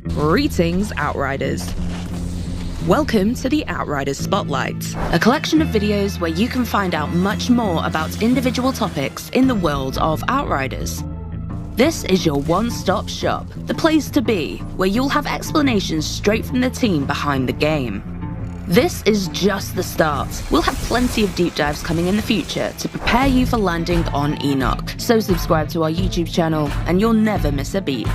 Greetings, Outriders. Welcome to the Outriders Spotlight, a collection of videos where you can find out much more about individual topics in the world of Outriders. This is your one-stop shop, the place to be, where you'll have explanations straight from the team behind the game. This is just the start. We'll have plenty of deep dives coming in the future to prepare you for landing on Enoch, so subscribe to our YouTube channel and you'll never miss a beat.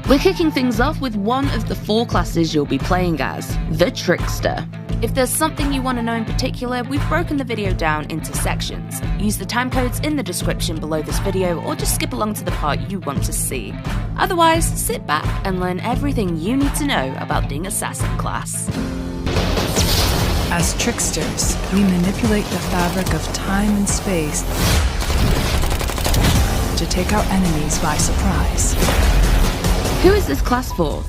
We're kicking things off with one of the 4 classes you'll be playing as, the Trickster. If there's something you want to know in particular, we've broken the video down into sections. Use the timecodes in the description below this video or just skip along to the part you want to see. Otherwise, sit back and learn everything you need to know about the Assassin class. As Tricksters, we manipulate the fabric of time and space to take out enemies by surprise. Who is this class for?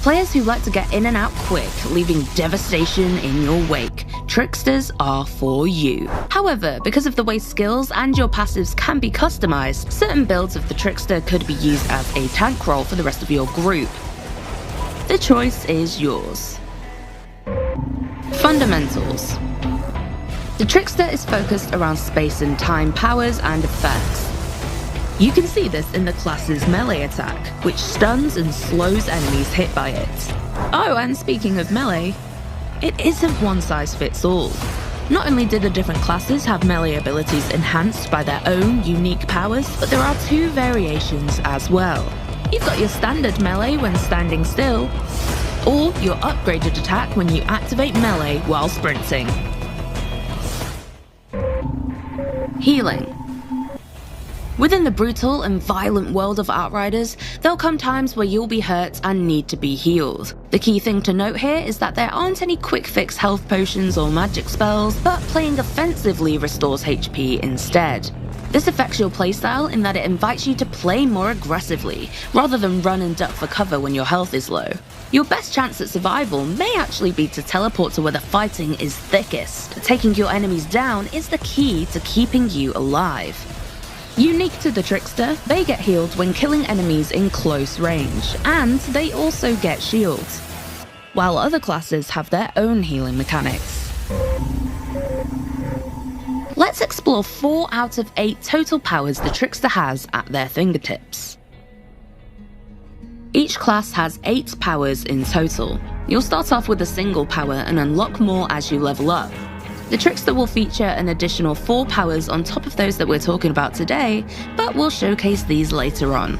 Players who like to get in and out quick, leaving devastation in your wake. Tricksters are for you. However, because of the way skills and your passives can be customized, certain builds of the Trickster could be used as a tank role for the rest of your group. The choice is yours. Fundamentals. The Trickster is focused around space and time powers and effects. You can see this in the class's melee attack, which stuns and slows enemies hit by it. Oh, and speaking of melee, it isn't one size fits all. Not only do the different classes have melee abilities enhanced by their own unique powers, but there are 2 variations as well. You've got your standard melee when standing still, or your upgraded attack when you activate melee while sprinting. Healing. Within the brutal and violent world of Outriders, there'll come times where you'll be hurt and need to be healed. The key thing to note here is that there aren't any quick fix health potions or magic spells, but playing offensively restores HP instead. This affects your playstyle in that it invites you to play more aggressively, rather than run and duck for cover when your health is low. Your best chance at survival may actually be to teleport to where the fighting is thickest. Taking your enemies down is the key to keeping you alive. Unique to the Trickster, they get healed when killing enemies in close range, and they also get shields, while other classes have their own healing mechanics. Let's explore 4 out of 8 total powers the Trickster has at their fingertips. Each class has 8 powers in total. You'll start off with a single power and unlock more as you level up. The Trickster will feature an additional 4 powers on top of those that we're talking about today, but we'll showcase these later on.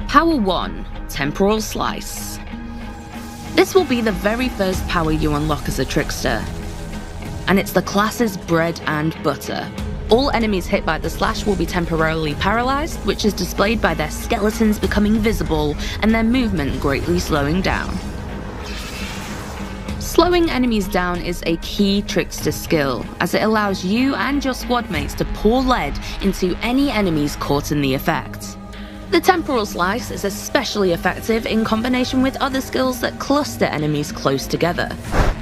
Power 1, Temporal Slice. This will be the very first power you unlock as a Trickster, and it's the class's bread and butter. All enemies hit by the slash will be temporarily paralyzed, which is displayed by their skeletons becoming visible and their movement greatly slowing down. Slowing enemies down is a key Trickster skill, as it allows you and your squad mates to pour lead into any enemies caught in the effect. The Temporal Slice is especially effective in combination with other skills that cluster enemies close together.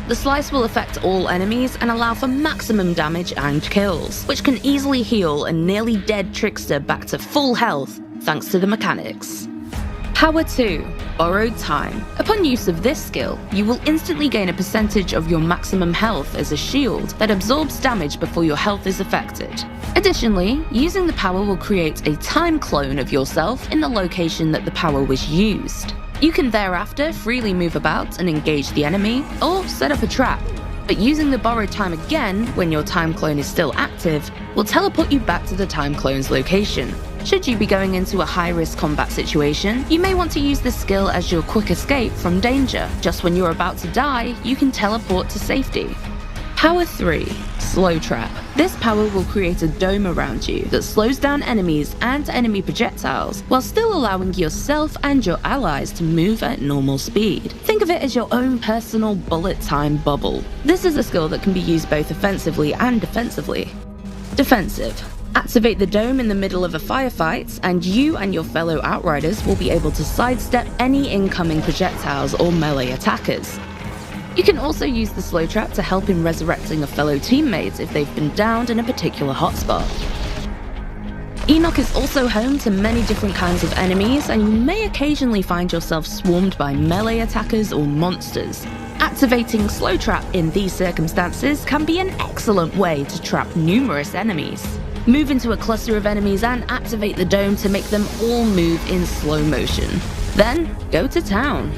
The slice will affect all enemies and allow for maximum damage and kills, which can easily heal a nearly dead Trickster back to full health thanks to the mechanics. Power 2, Borrowed Time. Upon use of this skill, you will instantly gain a percentage of your maximum health as a shield that absorbs damage before your health is affected. Additionally, using the power will create a time clone of yourself in the location that the power was used. You can thereafter freely move about and engage the enemy, or set up a trap. But using the borrowed time again when your time clone is still active will teleport you back to the time clone's location. Should you be going into a high-risk combat situation, you may want to use this skill as your quick escape from danger. Just when you're about to die, you can teleport to safety. Power 3, Slow Trap. This power will create a dome around you that slows down enemies and enemy projectiles, while still allowing yourself and your allies to move at normal speed. Think of it as your own personal bullet time bubble. This is a skill that can be used both offensively and defensively. Defensive. Activate the dome in the middle of a firefight, and you and your fellow Outriders will be able to sidestep any incoming projectiles or melee attackers. You can also use the slow trap to help in resurrecting a fellow teammate if they've been downed in a particular hotspot. Enoch is also home to many different kinds of enemies, and you may occasionally find yourself swarmed by melee attackers or monsters. Activating Slow Trap in these circumstances can be an excellent way to trap numerous enemies. Move into a cluster of enemies and activate the dome to make them all move in slow motion. Then, go to town.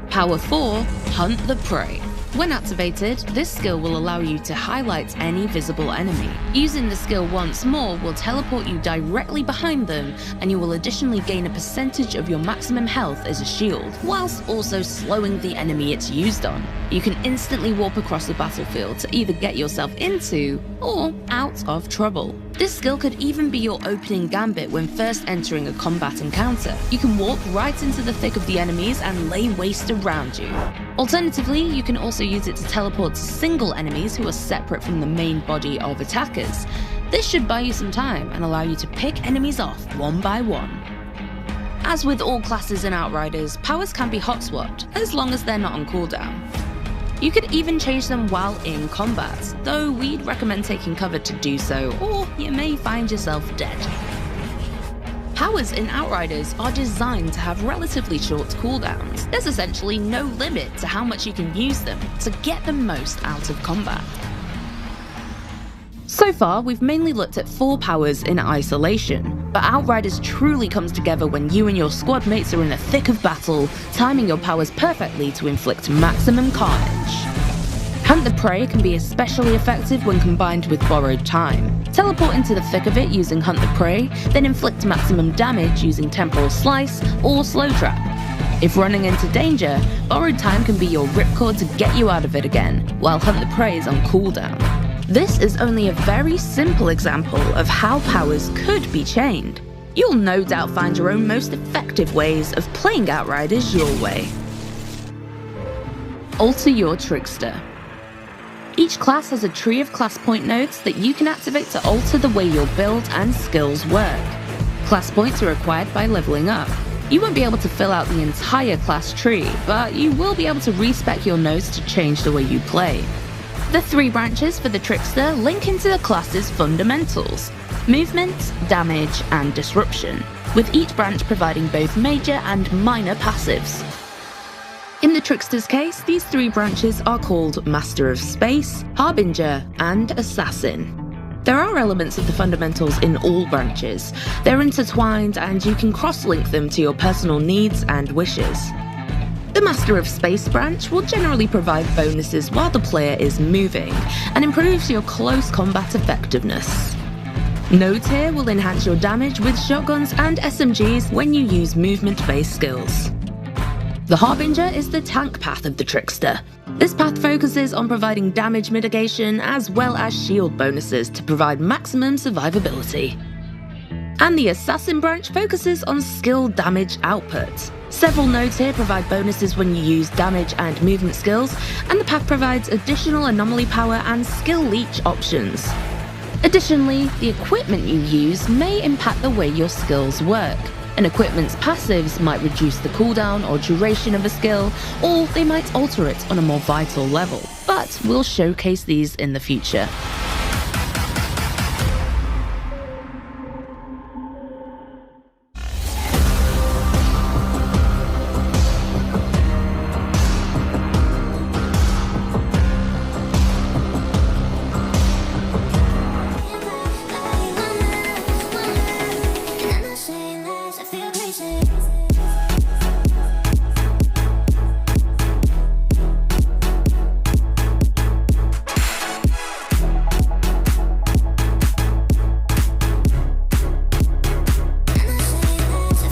Power 4, Hunt the Prey. When activated, this skill will allow you to highlight any visible enemy. Using the skill once more will teleport you directly behind them, and you will additionally gain a percentage of your maximum health as a shield, whilst also slowing the enemy it's used on. You can instantly warp across the battlefield to either get yourself into or out of trouble. This skill could even be your opening gambit when first entering a combat encounter. You can walk right into the thick of the enemies and lay waste around you. Alternatively, you can also use it to teleport to single enemies who are separate from the main body of attackers. This should buy you some time and allow you to pick enemies off one by one. As with all classes in Outriders, powers can be hot swapped, as long as they're not on cooldown. You could even change them while in combat, though we'd recommend taking cover to do so, or you may find yourself dead. Powers in Outriders are designed to have relatively short cooldowns. There's essentially no limit to how much you can use them to get the most out of combat. So far, we've mainly looked at 4 powers in isolation, but Outriders truly comes together when you and your squad mates are in the thick of battle, timing your powers perfectly to inflict maximum carnage. Hunt the Prey can be especially effective when combined with Borrowed Time. Teleport into the thick of it using Hunt the Prey, then inflict maximum damage using Temporal Slice or Slow Trap. If running into danger, Borrowed Time can be your ripcord to get you out of it again, while Hunt the Prey is on cooldown. This is only a very simple example of how powers could be chained. You'll no doubt find your own most effective ways of playing Outriders your way. Alter your Trickster. Each class has a tree of class point nodes that you can activate to alter the way your build and skills work. Class points are acquired by leveling up. You won't be able to fill out the entire class tree, but you will be able to respec your nodes to change the way you play. The 3 branches for the Trickster link into the class's fundamentals: movement, damage, and disruption, with each branch providing both major and minor passives. In the Trickster's case, these 3 branches are called Master of Space, Harbinger, and Assassin. There are elements of the fundamentals in all branches. They're intertwined, and you can cross-link them to your personal needs and wishes. The Master of Space branch will generally provide bonuses while the player is moving, and improves your close combat effectiveness. Nodes here will enhance your damage with shotguns and SMGs when you use movement-based skills. The Harbinger is the tank path of the Trickster. This path focuses on providing damage mitigation as well as shield bonuses to provide maximum survivability. And the Assassin branch focuses on skill damage output. Several nodes here provide bonuses when you use damage and movement skills, and the path provides additional anomaly power and skill leech options. Additionally, the equipment you use may impact the way your skills work. An equipment's passives might reduce the cooldown or duration of a skill, or they might alter it on a more vital level, but we'll showcase these in the future.